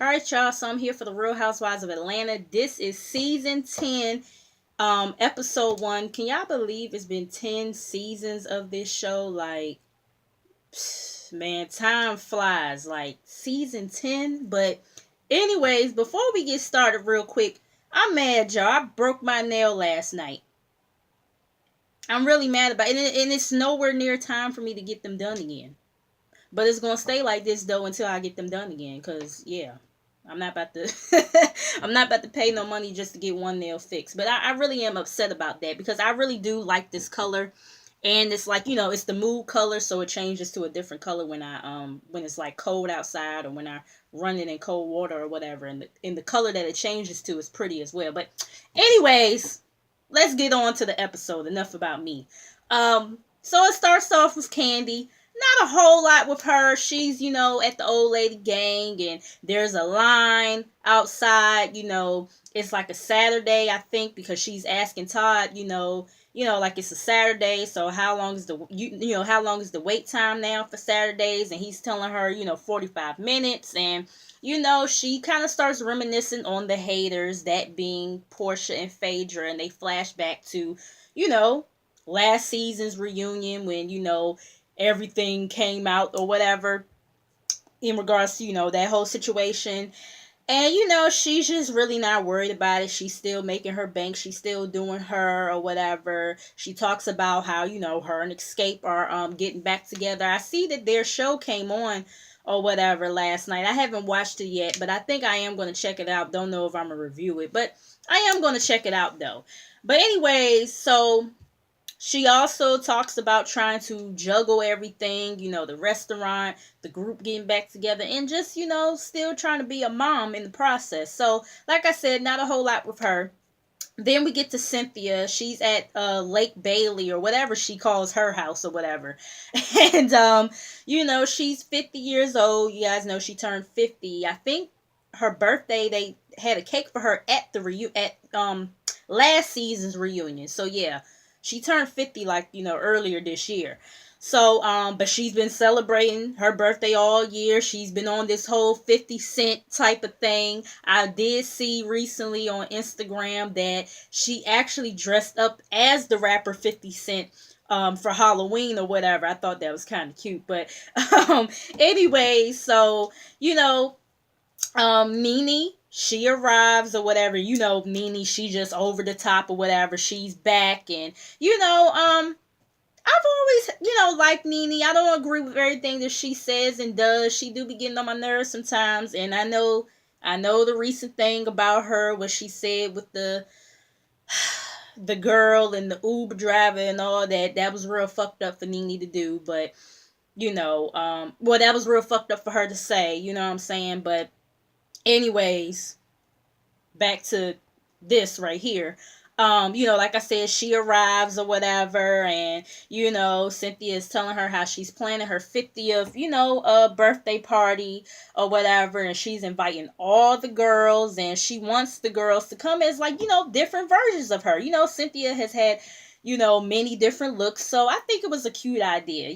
All right, y'all. So I'm here for the Real Housewives of Atlanta. This is season 10, episode 1. Can y'all believe it's been 10 seasons of this show? Like, man, time flies. Like, season 10. But, anyways, before we get started, real quick, I'm mad, y'all. I broke my nail last night. I'm really mad about it. And it's nowhere near time for me to get them done again. But it's gonna stay like this though until I get them done again. Cause yeah, I'm not about to I'm not about to pay no money just to get one nail fixed. But I really am upset about that because I really do like this color. And it's like, it's the mood color, so it changes to a different color when it's like cold outside or when I run it in cold water or whatever. And the color that it changes to is pretty as well. But anyways, let's get on to the episode. Enough about me. So it starts off with Candy. Not a whole lot with her. She's, at the old lady gang, and there's a line outside, it's like a Saturday, I think, because she's asking Todd, like it's a Saturday, so how long is how long is the wait time now for Saturdays? And he's telling her, 45 minutes, and she kind of starts reminiscing on the haters, that being Portia and Phaedra, and they flash back to, you know, last season's reunion when, everything came out or whatever in regards to, that whole situation. And she's just really not worried about it. She's still making her bank. She's still doing her or whatever. She talks about how, her and Escape are getting back together. I see that their show came on or whatever last night. I haven't watched it yet, but I think I am going to check it out. Don't know if I'm going to review it, but I am going to check it out though. But anyways, so she also talks about trying to juggle everything, the restaurant, the group getting back together, and just, still trying to be a mom in the process. So, like I said, not a whole lot with her. Then we get to Cynthia. She's at Lake Bailey or whatever she calls her house or whatever. And, she's 50 years old. You guys know she turned 50. I think her birthday, they had a cake for her at the last season's reunion. So, yeah, she turned 50 like, earlier this year. So, but she's been celebrating her birthday all year. She's been on this whole 50 Cent type of thing. I did see recently on Instagram that she actually dressed up as the rapper 50 Cent for Halloween or whatever. I thought that was kind of cute. But anyway, so, Nene, she arrives or whatever. Nene, she just over the top or whatever. She's back, and I've always, liked Nene. I don't agree with everything that she says and does. She do be getting on my nerves sometimes, and I know the recent thing about her, what she said with the girl and the Uber driver and all that. That was real fucked up for Nene to do, but well, that was real fucked up for her to say. You know what I'm saying? But anyways, back to this right here. Like I said, she arrives or whatever, and Cynthia is telling her how she's planning her 50th, birthday party or whatever, and she's inviting all the girls, and she wants the girls to come as like, different versions of her. Cynthia has had, many different looks, so I think it was a cute idea,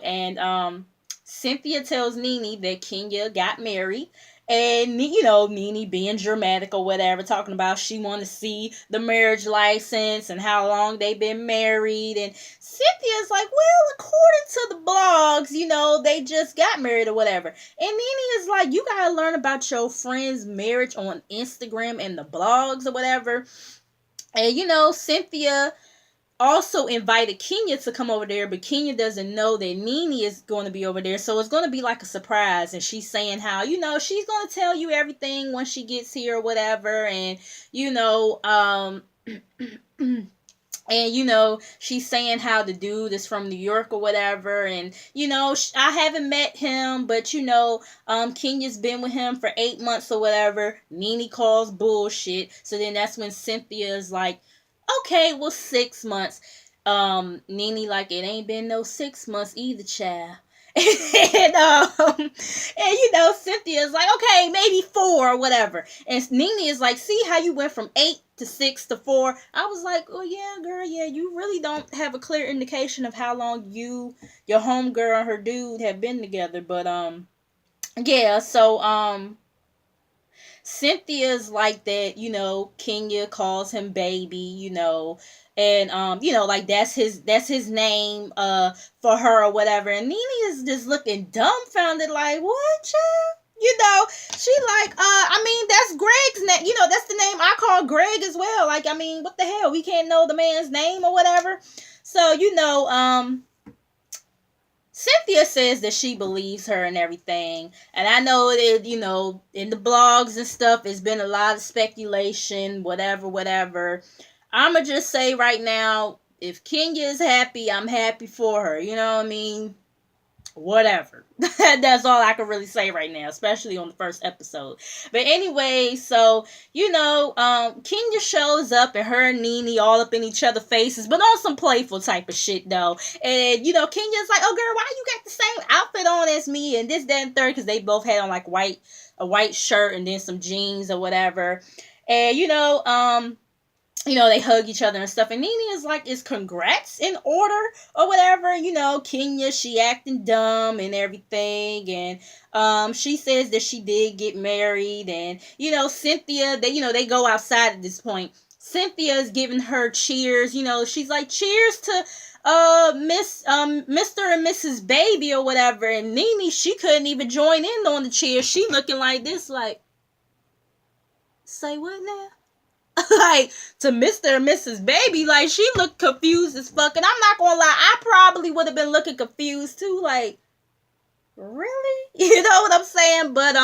and Cynthia tells Nene that Kenya got married. And, Nene being dramatic or whatever, talking about she want to see the marriage license and how long they've been married. And Cynthia's like, well, according to the blogs, they just got married or whatever. And Nene is like, you got to learn about your friend's marriage on Instagram and the blogs or whatever. And, Cynthia also invited Kenya to come over there, but Kenya doesn't know that Nene is going to be over there, so it's going to be like a surprise. And she's saying how, she's going to tell you everything when she gets here or whatever, and and she's saying how the dude is from New York or whatever, and I haven't met him, but Kenya's been with him for 8 months or whatever. Nene calls bullshit, so then that's when Cynthia's like, okay, well, 6 months. Nene like, it ain't been no 6 months either, child. And Cynthia's like, okay, maybe 4 or whatever. And Nene is like, see how you went from 8 to 6 to 4. I was like, oh yeah, girl, yeah, you really don't have a clear indication of how long your homegirl and her dude have been together. But yeah, so Cynthia's like that, Kenya calls him baby, and like that's his name for her or whatever. And Nene is just looking dumbfounded, like, what, child? She like, I mean, that's Greg's name. That's the name I call Greg as well. Like, I mean, what the hell? We can't know the man's name or whatever. So, Cynthia says that she believes her and everything. And I know that, in the blogs and stuff, it's been a lot of speculation, whatever, whatever. I'ma just say right now, if Kenya is happy, I'm happy for her. You know what I mean? Whatever. That's all I can really say right now, especially on the first episode. But anyway, so Kenya shows up and her and Nene all up in each other's faces, but on some playful type of shit though. And Kenya's like, "Oh girl, why you got the same outfit on as me?" And this, that, and third, because they both had on like a white shirt and then some jeans or whatever. And they hug each other and stuff. And Nene is like, is congrats in order or whatever? Kenya, she acting dumb and everything. And she says that she did get married. And, Cynthia, they go outside at this point. Cynthia is giving her cheers. She's like, cheers to Mr. and Mrs. Baby or whatever. And Nene, she couldn't even join in on the cheers. She looking like this, like, say what now? Like, to Mr. and Mrs. Baby, like, she looked confused as fuck. And I'm not gonna lie, I probably would have been looking confused too. Like, really? You know what I'm saying? But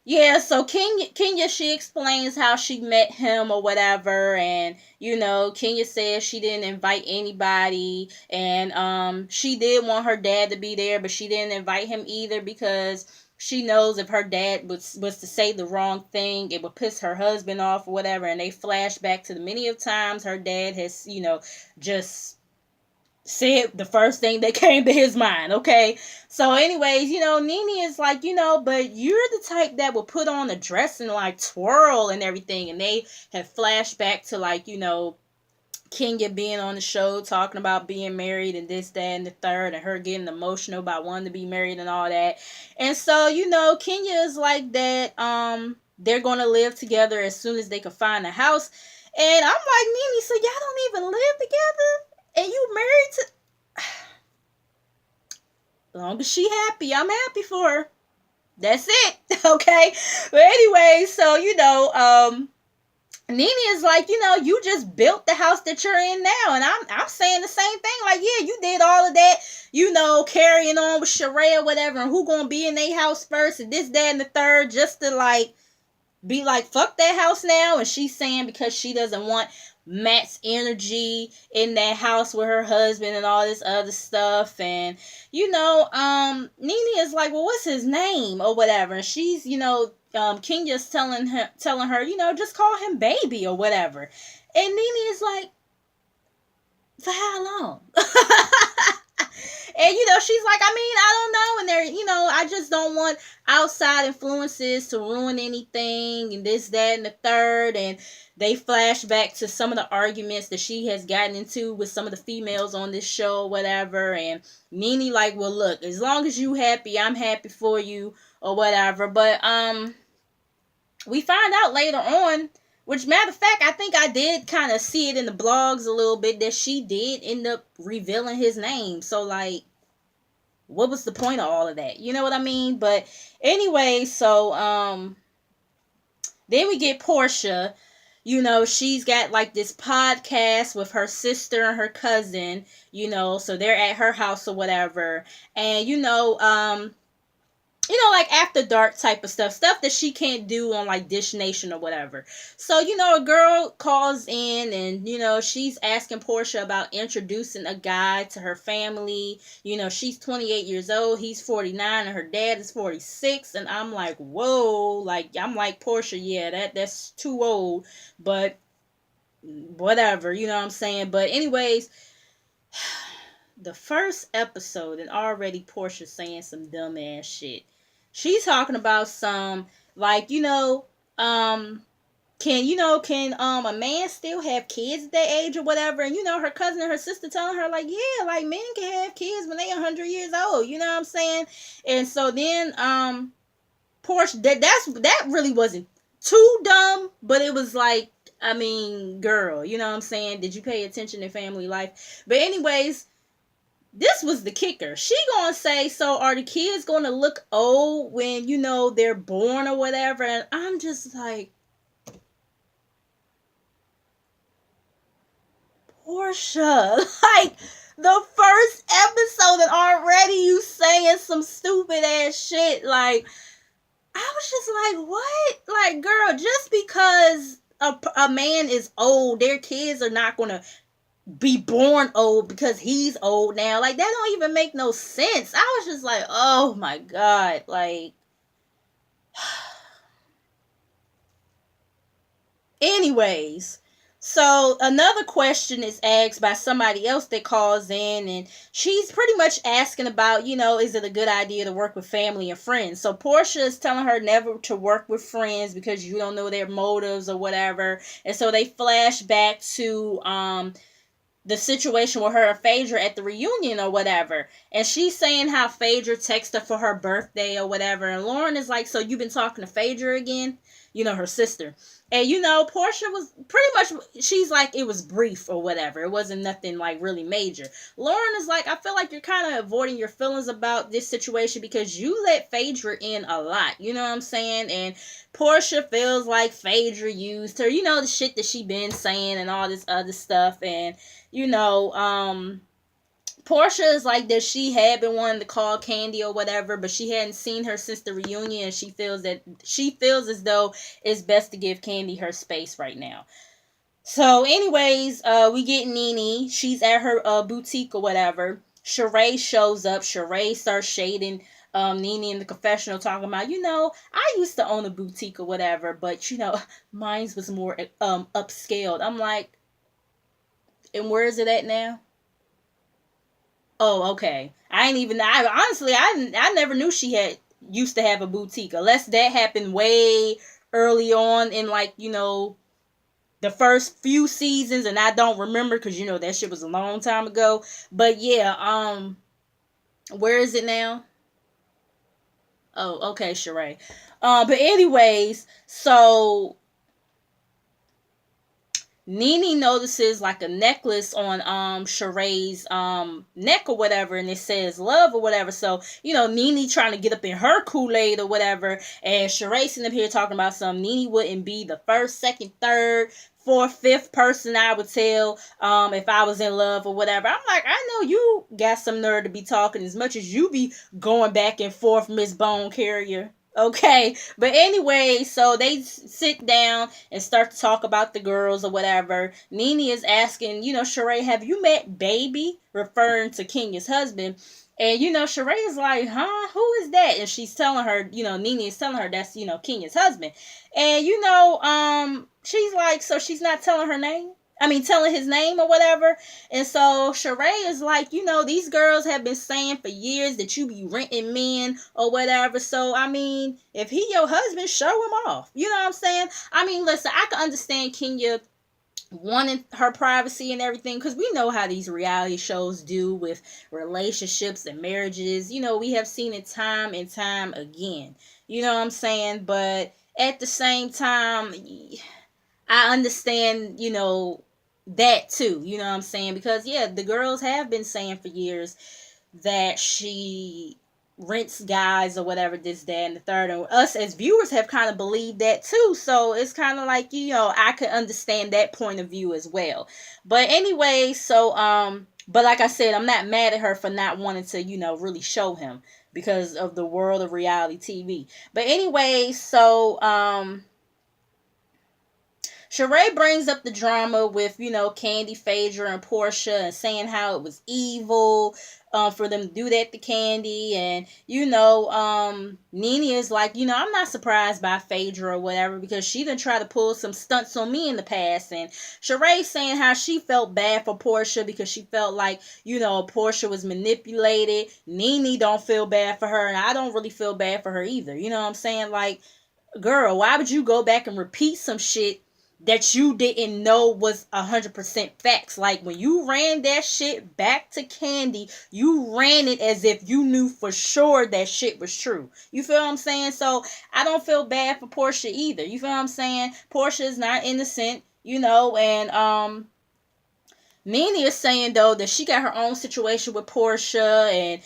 yeah, so Kenya, she explains how she met him or whatever. And Kenya says she didn't invite anybody. And she did want her dad to be there, but she didn't invite him either, because she knows if her dad was to say the wrong thing, it would piss her husband off or whatever. And they flash back to the many of times her dad has, just said the first thing that came to his mind, okay? So anyways, Nene is like, but you're the type that will put on a dress and like twirl and everything. And they have flashed back to like, Kenya being on the show talking about being married and this, that, and the third, and her getting emotional about wanting to be married and all that. And so, Kenya is like that. They're gonna live together as soon as they can find a house. And I'm like, Nene, so y'all don't even live together? And you married to as long as she happy, I'm happy for her. That's it. Okay. But anyway, so Nene is like, you just built the house that you're in now. And I'm saying the same thing. Like, yeah, you did all of that, carrying on with Sheree or whatever, and who gonna be in their house first, and this, that, and the third, just to like be like, fuck that house now. And she's saying because she doesn't want Matt's energy in that house with her husband and all this other stuff. And Nene is like, well, what's his name or whatever. And she's Kenya's telling her, just call him baby or whatever. And Nene is like, for how long? And she's like, I mean, I don't know. And they're, I just don't want outside influences to ruin anything and this, that, and the third. And they flash back to some of the arguments that she has gotten into with some of the females on this show or whatever. And Nene like, well, look, as long as you happy, I'm happy for you or whatever. But we find out later on, which, matter of fact, I think I did kind of see it in the blogs a little bit, that she did end up revealing his name. So, like, what was the point of all of that? You know what I mean? But anyway, so then we get Portia. She's got like this podcast with her sister and her cousin, so they're at her house or whatever. And, like after dark type of stuff that she can't do on like Dish Nation or whatever. So, a girl calls in and, she's asking Portia about introducing a guy to her family. She's 28 years old, he's 49, and her dad is 46. And I'm like, whoa, like, I'm like, Portia, yeah, that's too old, but whatever, you know what I'm saying? But anyways, the first episode and already Portia saying some dumb ass shit. She's talking about some, like, can a man still have kids at that age or whatever? And, her cousin and her sister telling her, like, yeah, like, men can have kids when they 100 years old. You know what I'm saying? And so then, Portia, that really wasn't too dumb, but it was like, I mean, girl, you know what I'm saying? Did you pay attention in family life? But anyways, this was the kicker. She gonna say, so are the kids gonna look old when, they're born or whatever? And I'm just like, Portia, like the first episode and already you saying some stupid ass shit. Like, I was just like, what? Like, girl, just because a man is old, their kids are not gonna be born old because he's old now. Like, that don't even make no sense. I was just like, oh my god, like. Anyways, so another question is asked by somebody else that calls in, and she's pretty much asking about, is it a good idea to work with family and friends? So Portia is telling her never to work with friends because you don't know their motives or whatever. And so they flash back to the situation with her and Phaedra at the reunion or whatever. And she's saying how Phaedra texted her for her birthday or whatever. And Lauren is like, so you've been talking to Phaedra again? Her sister. And Portia was pretty much, she's like, it was brief or whatever. It wasn't nothing like really major. Lauren is like, I feel like you're kind of avoiding your feelings about this situation because you let Phaedra in a lot. You know what I'm saying? And Portia feels like Phaedra used her. The shit that she been saying and all this other stuff. And Portia is like that she had been wanting to call Candy or whatever, but she hadn't seen her since the reunion, and she feels as though it's best to give Candy her space right now. So, anyways, we get Nene. She's at her boutique or whatever. Sheree shows up. Sheree starts shading Nene in the confessional, talking about, I used to own a boutique or whatever, but mine was more upscaled. I'm like, and where is it at now? Oh, okay. I ain't even. I honestly, I never knew she had used to have a boutique, unless that happened way early on in, like, the first few seasons, and I don't remember because that shit was a long time ago. But yeah, where is it now? Oh, okay, Sheree. But anyways, so Nene notices like a necklace on Sheree's neck or whatever, and it says love or whatever. So Nene trying to get up in her Kool-Aid or whatever, and Sheree sitting up here talking about something. Nene wouldn't be the first, second, third, fourth, fifth person I would tell if I was in love or whatever. I'm like, I know you got some nerve to be talking as much as you be going back and forth, Miss Bone Carrier. Okay, but anyway, so they sit down and start to talk about the girls or whatever. Nene is asking, Sheree, have you met Baby? Referring to Kenya's husband. And, Sheree is like, huh? Who is that? And she's telling her, Nene is telling her that's, Kenya's husband. And, she's like, so she's not telling her name? I mean, telling his name or whatever. And so Sheree is like, these girls have been saying for years that you be renting men or whatever. So, I mean, if he your husband, show him off. You know what I'm saying? I mean, listen, I can understand Kenya wanting her privacy and everything, because we know how these reality shows do with relationships and marriages. We have seen it time and time again. You know what I'm saying? But at the same time, I understand, that too. You know what I'm saying? Because, yeah, the girls have been saying for years that she rents guys or whatever, this, that, and the third. And us as viewers have kind of believed that too. So it's kind of like, I could understand that point of view as well. But anyway, so, but like I said, I'm not mad at her for not wanting to, really show him because of the world of reality TV. But anyway, so, Sheree brings up the drama with, Candy, Phaedra, and Portia, and saying how it was evil for them to do that to Candy. And, Nene is like, I'm not surprised by Phaedra or whatever, because she done tried to pull some stunts on me in the past. And Sheree saying how she felt bad for Portia because she felt like, Portia was manipulated. Nene don't feel bad for her, and I don't really feel bad for her either. You know what I'm saying? Like, girl, why would you go back and repeat some shit that you didn't know was 100% facts. Like when you ran that shit back to Candy, you ran it as if you knew for sure that shit was true. You feel what I'm saying? So I don't feel bad for Portia either. You feel what I'm saying? Portia is not innocent, and Nene is saying though that she got her own situation with Portia, and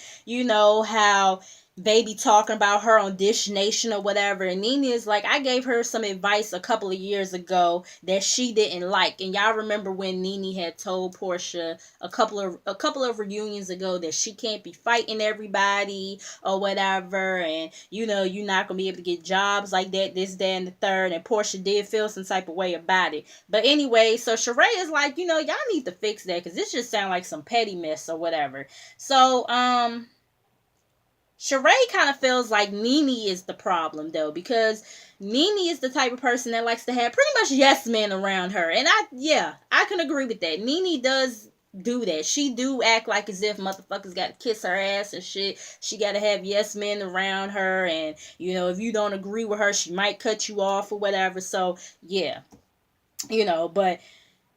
how they be talking about her on Dish Nation or whatever. And Nene is like, I gave her some advice a couple of years ago that she didn't like. And y'all remember when Nene had told Portia a couple of reunions ago that she can't be fighting everybody or whatever, and you're not gonna be able to get jobs like that, this, that, and the third. And Portia did feel some type of way about it. But anyway, so Sheree is like, y'all need to fix that because this just sounds like some petty mess or whatever. So, Sheree kind of feels like Nene is the problem though, because Nene is the type of person that likes to have pretty much yes men around her. And I can agree with that. Nene does do that. She do act like as if motherfuckers got to kiss her ass and shit. She got to have yes men around her, and if you don't agree with her, she might cut you off or whatever. So, yeah. But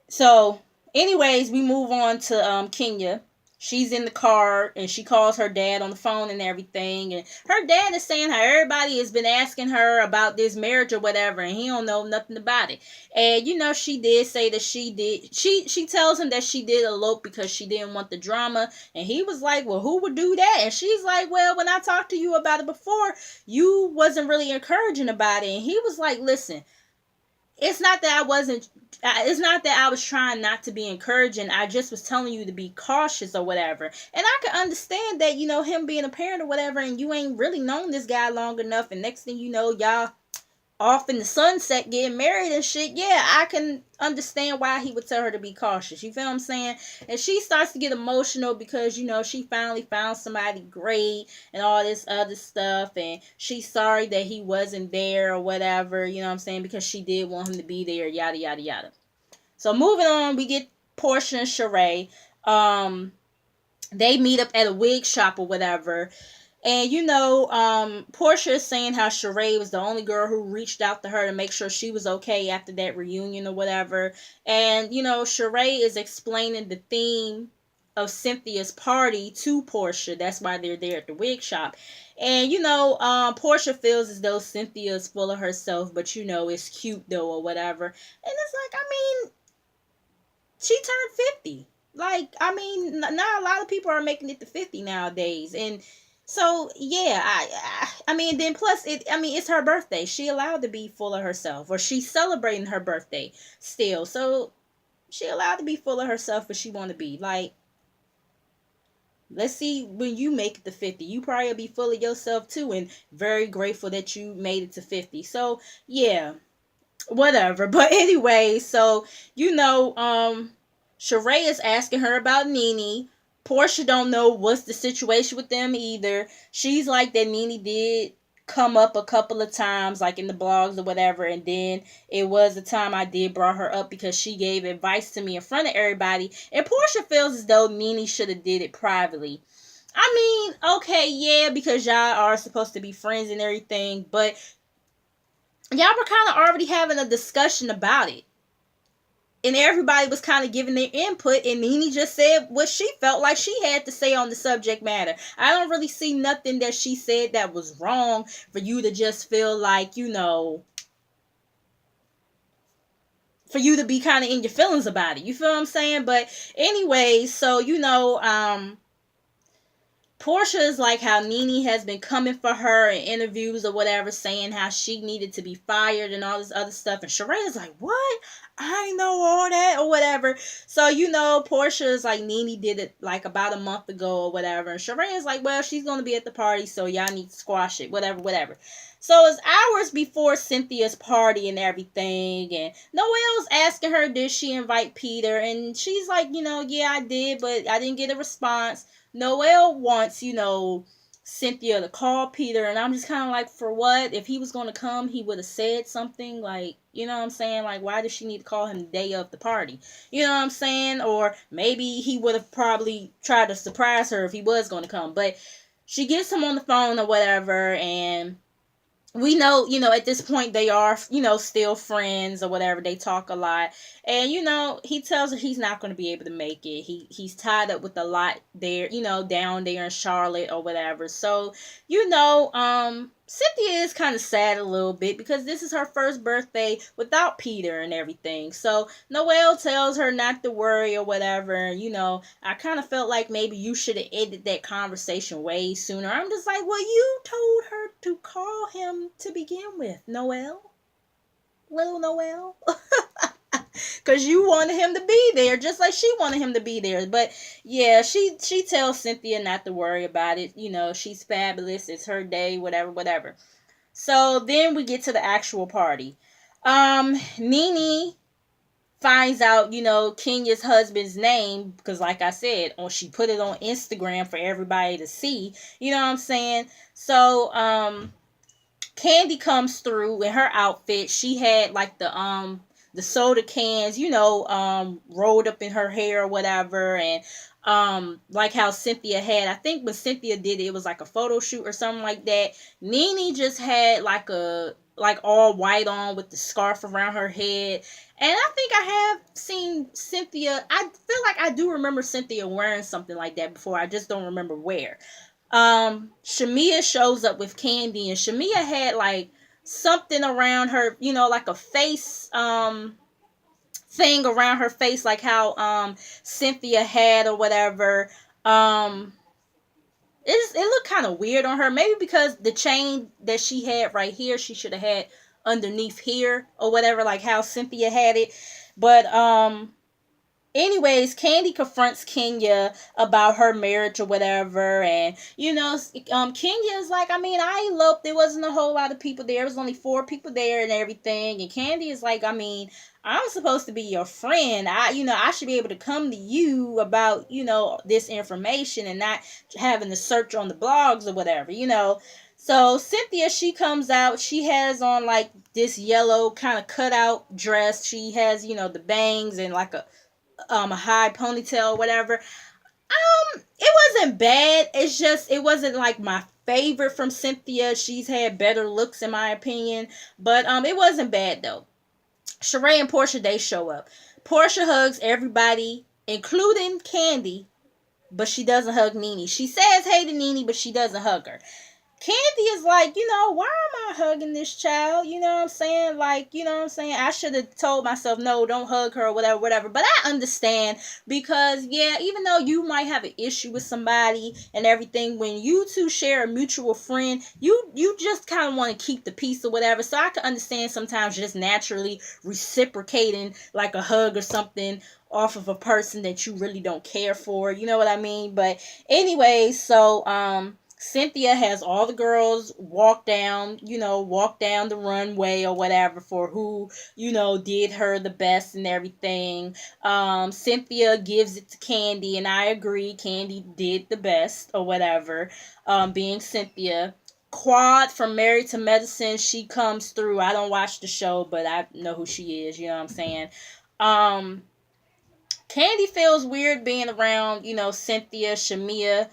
so, anyways, we move on to Kenya. She's in the car and she calls her dad on the phone and everything. And her dad is saying how everybody has been asking her about this marriage or whatever, and he don't know nothing about it. And she did say that she did. She tells him that she did elope because she didn't want the drama. And he was like, well, who would do that? And she's like, well, when I talked to you about it before, you wasn't really encouraging about it. And he was like, listen, it's not that I was trying not to be encouraging. I just was telling you to be cautious or whatever. And I can understand that, him being a parent or whatever, and you ain't really known this guy long enough, and next thing you know, y'all off in the sunset getting married and shit. Yeah, I can understand why he would tell her to be cautious. You feel what I'm saying? And she starts to get emotional because she finally found somebody great and all this other stuff, and she's sorry that he wasn't there or whatever, what I'm saying, because she did want him to be there, yada yada yada. So moving on, we get Portia and Sheree. They meet up at a wig shop or whatever. And Portia is saying how Sheree was the only girl who reached out to her to make sure she was okay after that reunion or whatever. And Sheree is explaining the theme of Cynthia's party to Portia. That's why they're there at the wig shop. And Portia feels as though Cynthia is full of herself, but it's cute though or whatever. And it's like, I mean, she turned 50. Like, I mean, not a lot of people are making it to 50 nowadays. And so, yeah, I mean, then plus, it's her birthday. She allowed to be full of herself, or she's celebrating her birthday still. So, she allowed to be full of herself if she want to be. Like, let's see when you make it to 50. You probably will be full of yourself too, and very grateful that you made it to 50. So, yeah. Whatever. But anyway, so Sheree is asking her about Nene. Portia don't know what's the situation with them either. She's like that Nene did come up a couple of times, like in the blogs or whatever, and then it was the time I did brought her up because she gave advice to me in front of everybody. And Portia feels as though Nene should have did it privately. I mean, okay, yeah, because y'all are supposed to be friends and everything, but y'all were kind of already having a discussion about it. And everybody was kind of giving their input, and Nene just said what she felt like she had to say on the subject matter. I don't really see nothing that she said that was wrong for you to just feel like, for you to be kind of in your feelings about it. You feel what I'm saying? But anyway, so, Portia is like how Nene has been coming for her in interviews or whatever, saying how she needed to be fired and all this other stuff. And Sheree is like, what? I know all that or whatever. So, Portia is like, Nene did it like about a month ago or whatever. And Sheree is like, well, she's going to be at the party, so y'all need to squash it, whatever, whatever. So it's hours before Cynthia's party and everything. And Noelle's asking her, did she invite Peter? And she's like, yeah, I did, but I didn't get a response. Noelle wants, Cynthia to call Peter, and I'm just kind of like, for what? If he was going to come, he would have said something, like, you know what I'm saying? Like, why does she need to call him the day of the party? You know what I'm saying? Or maybe he would have probably tried to surprise her if he was going to come. But she gets him on the phone or whatever, and we know, at this point they are, still friends or whatever. They talk a lot. And, he tells her he's not going to be able to make it. He's tied up with a lot there, down there in Charlotte or whatever. So, Cynthia is kind of sad a little bit because this is her first birthday without Peter and everything. So, Noelle tells her not to worry or whatever. I kind of felt like maybe you should have ended that conversation way sooner. I'm just like, well, you told her to call him to begin with, Noelle. Little Noelle. Because you wanted him to be there, just like she wanted him to be there. But yeah, she tells Cynthia not to worry about it. She's fabulous. It's her day, whatever, whatever. So then we get to the actual party. Nene finds out, Kenya's husband's name because, like I said, she put it on Instagram for everybody to see. You know what I'm saying? So, Candy comes through in her outfit. She had like the soda cans, rolled up in her hair or whatever, and like how Cynthia had. I think when Cynthia did it, it was like a photo shoot or something like that. Nene just had like all white on with the scarf around her head. And I think I have seen Cynthia. I feel like I do remember Cynthia wearing something like that before. I just don't remember where. Shamia shows up with Candy, and Shamia had like something around her, like a face thing around her face, like how Cynthia had or whatever. It looked kind of weird on her, maybe because the chain that she had right here she should have had underneath here or whatever, like how Cynthia had it. But anyways, Candy confronts Kenya about her marriage or whatever, and Kenya is like, I mean, I eloped. There wasn't a whole lot of people there. There was only 4 people there and everything. And Candy is like, I mean, I'm supposed to be your friend. I should be able to come to you about, this information and not having to search on the blogs or whatever. So Cynthia, she comes out. She has on like this yellow kind of cutout dress. She has, the bangs and like a high ponytail or whatever. It wasn't bad. It's just it wasn't like my favorite from Cynthia. She's had better looks in my opinion, but it wasn't bad though. Sheree and Portia, they show up. Portia hugs everybody, including Candy, but she doesn't hug Nene. She says hey to Nene, but she doesn't hug her. Candy is like, why am I hugging this child? You know what I'm saying? Like, I should have told myself, no, don't hug her or whatever, whatever. But I understand because, yeah, even though you might have an issue with somebody and everything, when you two share a mutual friend, you just kind of want to keep the peace or whatever. So I can understand sometimes just naturally reciprocating like a hug or something off of a person that you really don't care for. You know what I mean? But anyway, so, Cynthia has all the girls walk down the runway or whatever for who, did her the best and everything. Cynthia gives it to Candy, and I agree, Candy did the best or whatever, being Cynthia. Quad from Married to Medicine, she comes through. I don't watch the show, but I know who she is, you know what I'm saying? Candy feels weird being around, Cynthia, Shamia,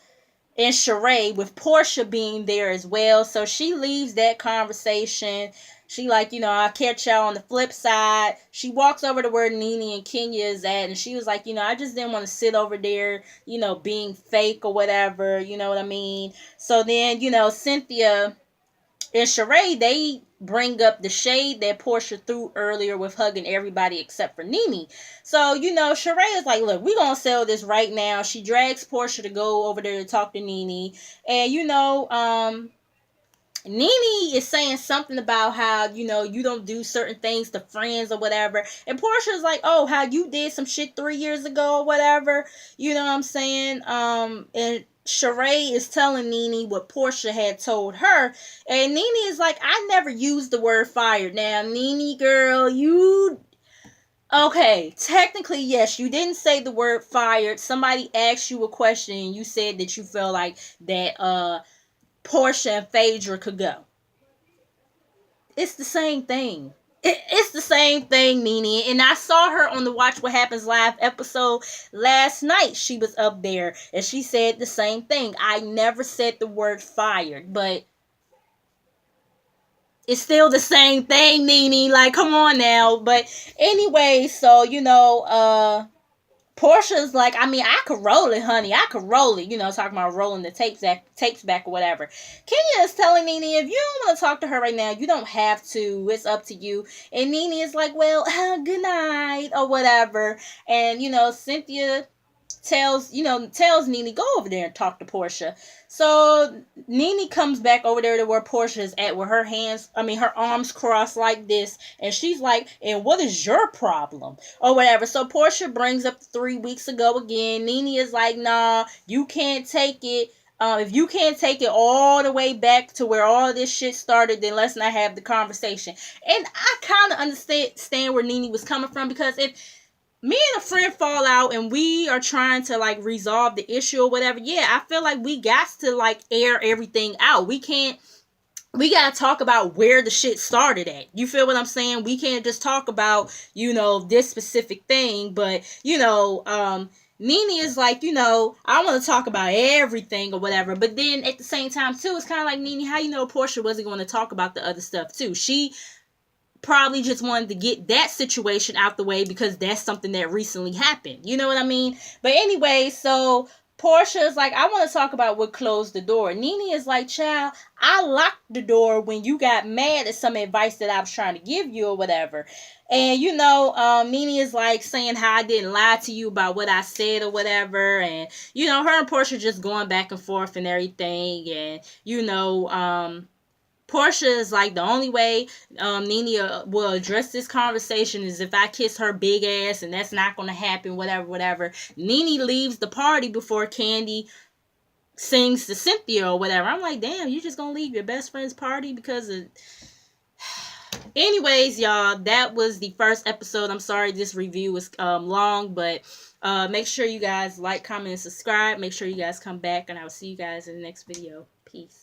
and Sheree with Portia being there as well. So she leaves that conversation. She like, I'll catch y'all on the flip side. She walks over to where Nene and Kenya is at, and she was like, I just didn't want to sit over there, being fake or whatever, you know what I mean? So then, Cynthia and Sheree, they bring up the shade that Portia threw earlier with hugging everybody except for Nene. So, Sheree is like, look, we're going to sell this right now. She drags Portia to go over there to talk to Nene. And, Nene is saying something about how, you don't do certain things to friends or whatever. And Portia's like, oh, how you did some shit 3 years ago or whatever. You know what I'm saying? And Sheree is telling Nene what Portia had told her. And Nene is like, I never used the word fired. Now, Nene, girl, you... Okay, technically, yes, you didn't say the word fired. Somebody asked you a question and you said that you felt like that, Portia and Phaedra could go. It's the same thing. It's the same thing, Nene. And I saw her on the Watch What Happens Live episode last night. She was up there and she said the same thing. I never said the word fired, but it's still the same thing, Nene. Like, come on now. But anyway, so Portia's like, I mean, I could roll it, honey. I could roll it. Talking about rolling the tapes back or whatever. Kenya is telling Nene, if you don't want to talk to her right now, you don't have to. It's up to you. And Nene is like, well, good night or whatever. And Cynthia tells Nene, go over there and talk to Portia. So Nene comes back over there to where Portia is at with her arms crossed like this, and she's like, and what is your problem? Or whatever. So Portia brings up 3 weeks ago again. Nene is like, nah, you can't take it. If you can't take it all the way back to where all this shit started, then let's not have the conversation. And I kind of understand where Nene was coming from, because if me and a friend fall out and we are trying to like resolve the issue or whatever, yeah, I feel like we got to like air everything out. We gotta talk about where the shit started at. You feel what I'm saying? We can't just talk about, this specific thing, but, Nene is like, I want to talk about everything or whatever. But then at the same time, too, it's kind of like, Nene, how Portia wasn't going to talk about the other stuff, too? She probably just wanted to get that situation out the way because that's something that recently happened. You know what I mean? But anyway, so Portia's like, I want to talk about what closed the door. Nene is like, child, I locked the door when you got mad at some advice that I was trying to give you or whatever. And, Nene is like saying how I didn't lie to you about what I said or whatever. And, her and Portia just going back and forth and everything. And, Portia is like, the only way Nene will address this conversation is if I kiss her big ass, and that's not going to happen, whatever. Nene leaves the party before Candy sings to Cynthia or whatever. I'm like, damn, you just going to leave your best friend's party because of... Anyways, y'all, that was the first episode. I'm sorry this review was long, but make sure you guys like, comment, and subscribe. Make sure you guys come back, and I will see you guys in the next video. Peace.